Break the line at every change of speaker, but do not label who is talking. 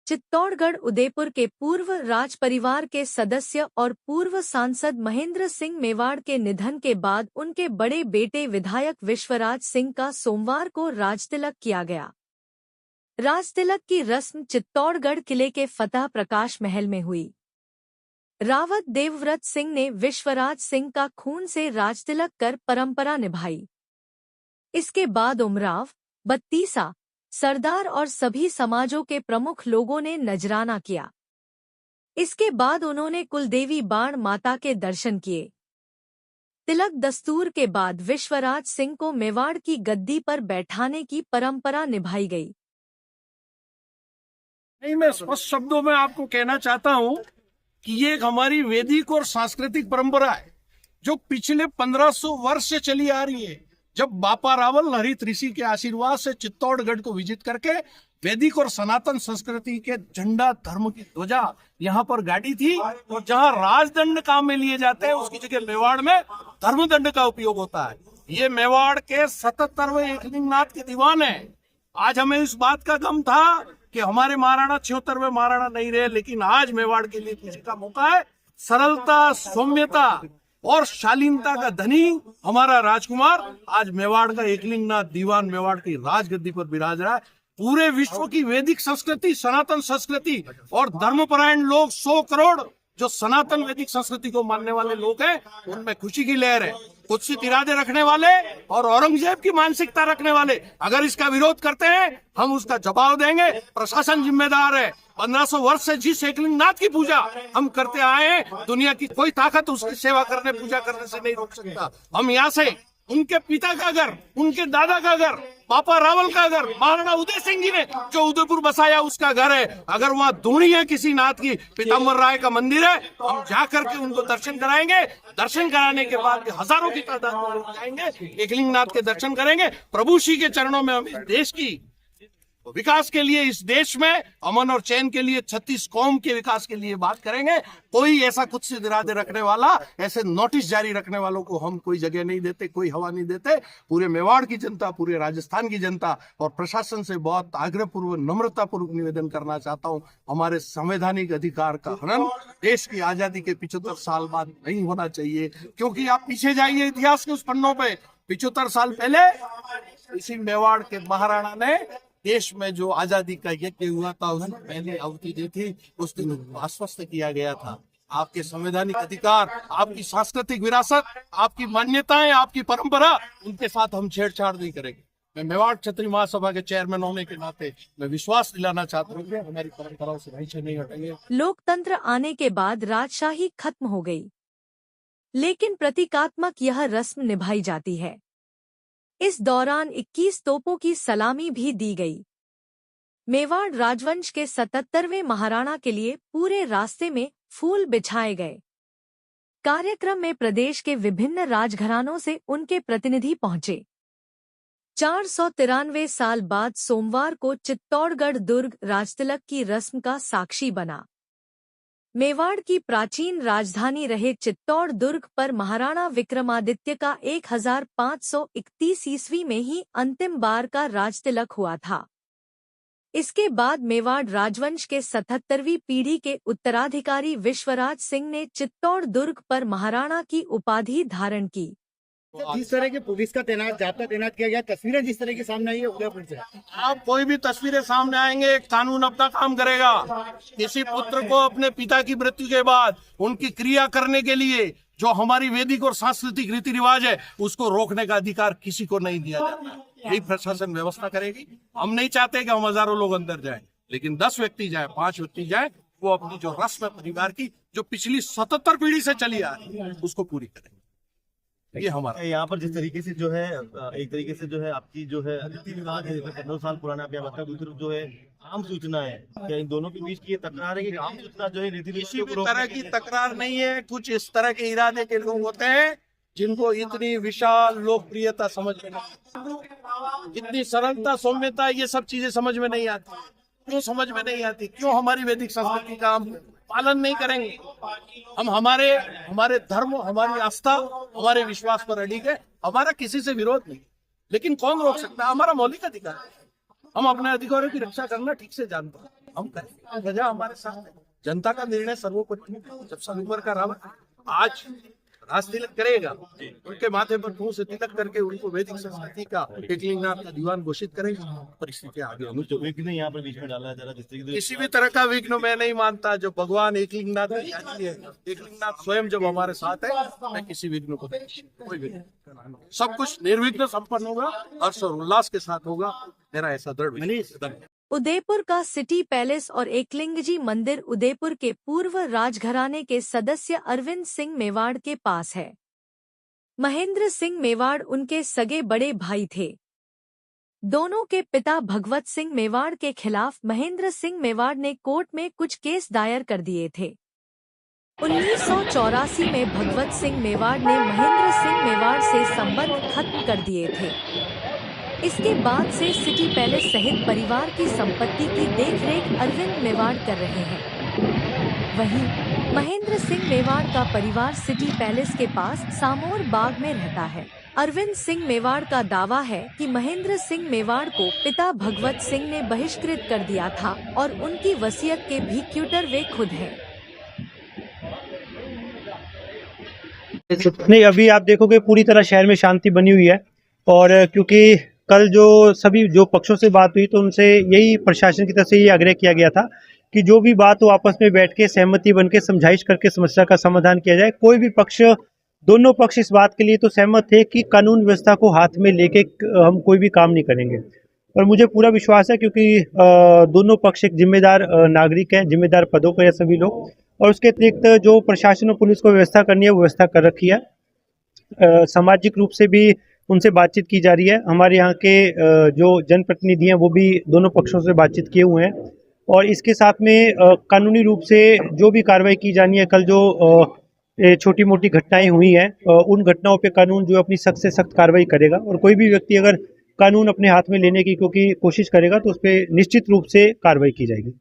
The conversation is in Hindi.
चित्तौड़गढ़ उदयपुर के पूर्व राज परिवार के सदस्य और पूर्व सांसद महेंद्र सिंह मेवाड़ के निधन के बाद उनके बड़े बेटे विधायक विश्वराज सिंह का सोमवार को राजतिलक किया गया। राजतिलक की रस्म चित्तौड़गढ़ किले के फतह प्रकाश महल में हुई। रावत देवव्रत सिंह ने विश्वराज सिंह का खून से राजतिलक कर परंपरा निभाई। इसके बाद उमराव, बत्तीसा, सरदार और सभी समाजों के प्रमुख लोगों ने नजराना किया। इसके बाद उन्होंने कुलदेवी बाण माता के दर्शन किए। तिलक दस्तूर के बाद विश्वराज सिंह को मेवाड़ की गद्दी पर बैठाने की परंपरा निभाई गई।
नहीं, मैं स्पष्ट शब्दों में आपको कहना चाहता हूं कि ये एक हमारी वैदिक और सांस्कृतिक परंपरा है जो पिछले 1500 वर्ष से चली आ रही है। जब बापा रावल हरित ऋषि के आशीर्वाद से चित्तौड़गढ़ को विजिट करके वैदिक और सनातन संस्कृति के झंडा धर्म की ध्वजा यहाँ पर गाड़ी थी, और जहाँ राजदंड काम में लिए जाते हैं उसकी जगह मेवाड़ में धर्मदंड का उपयोग होता है। ये मेवाड़ के 77वें एकलिंगनाथ के दीवान है। आज हमें इस बात का गम था कि हमारे महाराणा 76वें महाराणा नहीं रहे, लेकिन आज मेवाड़ के लिए खुशी का मौका है। सरलता, सौम्यता और शालीनता का धनी हमारा राजकुमार आज मेवाड़ का एकलिंगनाथ दीवान मेवाड़ की राजगद्दी पर विराज रहा है। पूरे विश्व की वैदिक संस्कृति, सनातन संस्कृति और धर्मपरायण लोग 100 करोड़ जो सनातन वैदिक संस्कृति को मानने वाले लोग हैं, उनमें खुशी की लहर है। कुत्सित इरादे रखने वाले और औरंगजेब की मानसिकता रखने वाले अगर इसका विरोध करते हैं, हम उसका जवाब देंगे। प्रशासन जिम्मेदार है। 1500 वर्ष से जिस एकलिंगनाथ की पूजा हम करते आए हैं, दुनिया की कोई ताकत उसकी सेवा करने, पूजा करने से नहीं रोक सकता। हम यहाँ से उनके पिता का घर, उनके दादा का घर, पापा रावल का घर, महाराणा उदय सिंह जी ने जो उदयपुर बसाया उसका घर है। अगर वहाँ धूणी है किसी नाथ की, पीताम्बर राय का मंदिर है, हम जाकर के उनको दर्शन कराएंगे। दर्शन कराने के बाद हजारों की तादाद में लोग जाएंगे, एकलिंगनाथ के दर्शन करेंगे। प्रभु श्री के चरणों में हम इस देश की विकास के लिए, इस देश में अमन और चैन के लिए, 36 कौम के विकास के लिए बात करेंगे। कोई ऐसा कुत्सित इरादे रखने वाला, ऐसे नोटिस जारी रखने वालों को हम कोई जगह नहीं देते, कोई हवा नहीं देते। पूरे मेवाड़ की जनता, पूरे राजस्थान की जनता और प्रशासन से बहुत आग्रहपूर्वक, नम्रतापूर्वक निवेदन करना चाहता हूं, हमारे संवैधानिक अधिकार का हनन देश की आजादी के 75 साल बाद नहीं होना चाहिए। क्योंकि आप पीछे जाइए इतिहास के उस पन्नों पे, 75 साल पहले इसी मेवाड़ के महाराणा ने देश में जो आजादी का यज्ञ हुआ था, उसमें पहले आहुति दी थी। उस दिन आश्वस्त किया गया था आपके संवैधानिक अधिकार, आपकी सांस्कृतिक विरासत, आपकी मान्यताएं, आपकी परंपरा, उनके साथ हम छेड़छाड़ नहीं करेंगे। मैं मेवाड़ क्षत्रिय महासभा के चेयरमैन होने के नाते मैं विश्वास दिलाना चाहता हूँ कि हमारी परंपराओं से पीछे नहीं हटेंगे।
लोकतंत्र आने के बाद राजशाही खत्म हो गई, लेकिन प्रतीकात्मक यह रस्म निभाई जाती है। इस दौरान 21 तोपों की सलामी भी दी गई। मेवाड़ राजवंश के 77वें महाराणा के लिए पूरे रास्ते में फूल बिछाए गए। कार्यक्रम में प्रदेश के विभिन्न राजघरानों से उनके प्रतिनिधि पहुंचे। 493 साल बाद सोमवार को चित्तौड़गढ़ दुर्ग राजतिलक की रस्म का साक्षी बना। मेवाड़ की प्राचीन राजधानी रहे चित्तौड़ दुर्ग पर महाराणा विक्रमादित्य का 1531 ईस्वी में ही अंतिम बार का राजतिलक हुआ था। इसके बाद मेवाड़ राजवंश के 77वीं पीढ़ी के उत्तराधिकारी विश्वराज सिंह ने चित्तौड़ दुर्ग पर महाराणा की उपाधि धारण की।
जिस तरह के पुलिस का तैनात किया गया, तस्वीरें जिस तरह की सामने आई है उदयपुर से,
आप कोई भी तस्वीरें सामने आएंगे, कानून अपना काम करेगा। किसी पुत्र को अपने पिता की मृत्यु के बाद उनकी क्रिया करने के लिए जो हमारी वैदिक और सांस्कृतिक रीति रिवाज है, उसको रोकने का अधिकार किसी को नहीं दिया जाता। यही प्रशासन व्यवस्था करेगी। हम नहीं चाहते कि हम हजारों लोग अंदर जाएं, लेकिन 10 व्यक्ति जाए, 5 व्यक्ति जाए, वो अपनी जो रस्म है परिवार की, जो पिछली 77 पीढ़ी से चली आ रही है, उसको पूरी करेंगे। ये हमारा
यहाँ पर जिस तरीके से जो है, एक तरीके से जो है आपकी जो है रीति रिवाज है, 15 साल पुराना आपने बताया, दूसरी जो है आम सूचना है। क्या इन दोनों के बीच की ये तकरार है कि आम सूचना जो है रीति
किसी भी तरह की तकरार नहीं है। कुछ इस तरह के इरादे के लोग होते हैं जिनको इतनी विशाल लोकप्रियता समझ में नहीं, इतनी सरलता, सौम्यता, ये सब चीजें समझ में नहीं आती। क्यों समझ में नहीं आती? क्यों हमारी वैदिक संस्कृति का हम पालन नहीं करेंगे? हम हमारे धर्म, हमारी आस्था, हमारे विश्वास पर अडिग है। हमारा किसी से विरोध नहीं, लेकिन कौन रोक सकता है? हमारा मौलिक अधिकार है। हम अपने अधिकारों की रक्षा करना ठीक से जानते हैं। हम करेंगे, प्रजा हमारे साथ है, जनता का निर्णय सर्वोपरि। जब संगमर का रावण आज राज तिलक करेगा, उनके माथे पर फूल से तिलक करके उनको वैदिक संस्कृति का एकलिंगनाथ का दीवान घोषित करेंगे, परिस्थिति आगे होगी।
जो विघ्न यहाँ पर बीच में डाला जा रहा है, जिस तरीके से
किसी भी तरह का विघ्न मैं नहीं मानता। जो भगवान एकलिंगनाथ की यानी है, एकलिंगनाथ स्वयं जब हमारे साथ है, मैं किसी विघ्न को कोई विघ्न, सब कुछ निर्विघ्न संपन्न होगा, हर्ष और उल्लास के साथ होगा, मेरा ऐसा दृढ़ विश्वास है।
उदयपुर का सिटी पैलेस और एकलिंगजी मंदिर उदयपुर के पूर्व राजघराने के सदस्य अरविंद सिंह मेवाड़ के पास है। महेंद्र सिंह मेवाड़ उनके सगे बड़े भाई थे। दोनों के पिता भगवत सिंह मेवाड़ के खिलाफ महेंद्र सिंह मेवाड़ ने कोर्ट में कुछ केस दायर कर दिए थे। 1984 में भगवत सिंह मेवाड़ ने महेंद्र सिंह मेवाड़ से संबंध खत्म कर दिए थे। इसके बाद से सिटी पैलेस सहित परिवार की संपत्ति की देखरेख अरविंद मेवाड़ कर रहे हैं। वहीं महेंद्र सिंह मेवाड़ का परिवार सिटी पैलेस के पास सामोर बाग में रहता है। अरविंद सिंह मेवाड़ का दावा है कि महेंद्र सिंह मेवाड़ को पिता भगवत सिंह ने बहिष्कृत कर दिया था और उनकी वसीयत के भी क्यूटर वे खुद हैं।
नहीं, अभी आप देखोगे पूरी तरह शहर में शांति बनी हुई है। और क्योंकि कल जो सभी जो पक्षों से बात हुई तो उनसे यही प्रशासन की तरफ से ये आग्रह किया गया था कि जो भी बात हो आपस में बैठ के सहमति बन के समझाइश करके समस्या का समाधान किया जाए। कोई भी पक्ष, दोनों पक्ष इस बात के लिए तो सहमत थे कि कानून व्यवस्था को हाथ में लेके हम कोई भी काम नहीं करेंगे। और मुझे पूरा विश्वास है क्योंकि दोनों पक्ष एक जिम्मेदार नागरिक हैं, जिम्मेदार पदों पर है सभी लोग। और उसके अतिरिक्त जो प्रशासन और पुलिस को व्यवस्था करनी है वो व्यवस्था कर रखी है। सामाजिक रूप से भी उनसे बातचीत की जा रही है। हमारे यहाँ के जो जनप्रतिनिधि हैं वो भी दोनों पक्षों से बातचीत किए हुए हैं। और इसके साथ में कानूनी रूप से जो भी कार्रवाई की जानी है, कल जो छोटी मोटी घटनाएं हुई हैं उन घटनाओं पे कानून जो अपनी सख्त से सख्त कार्रवाई करेगा। और कोई भी व्यक्ति अगर कानून अपने हाथ में लेने की क्योंकि कोशिश करेगा तो उस पर निश्चित रूप से कार्रवाई की जाएगी।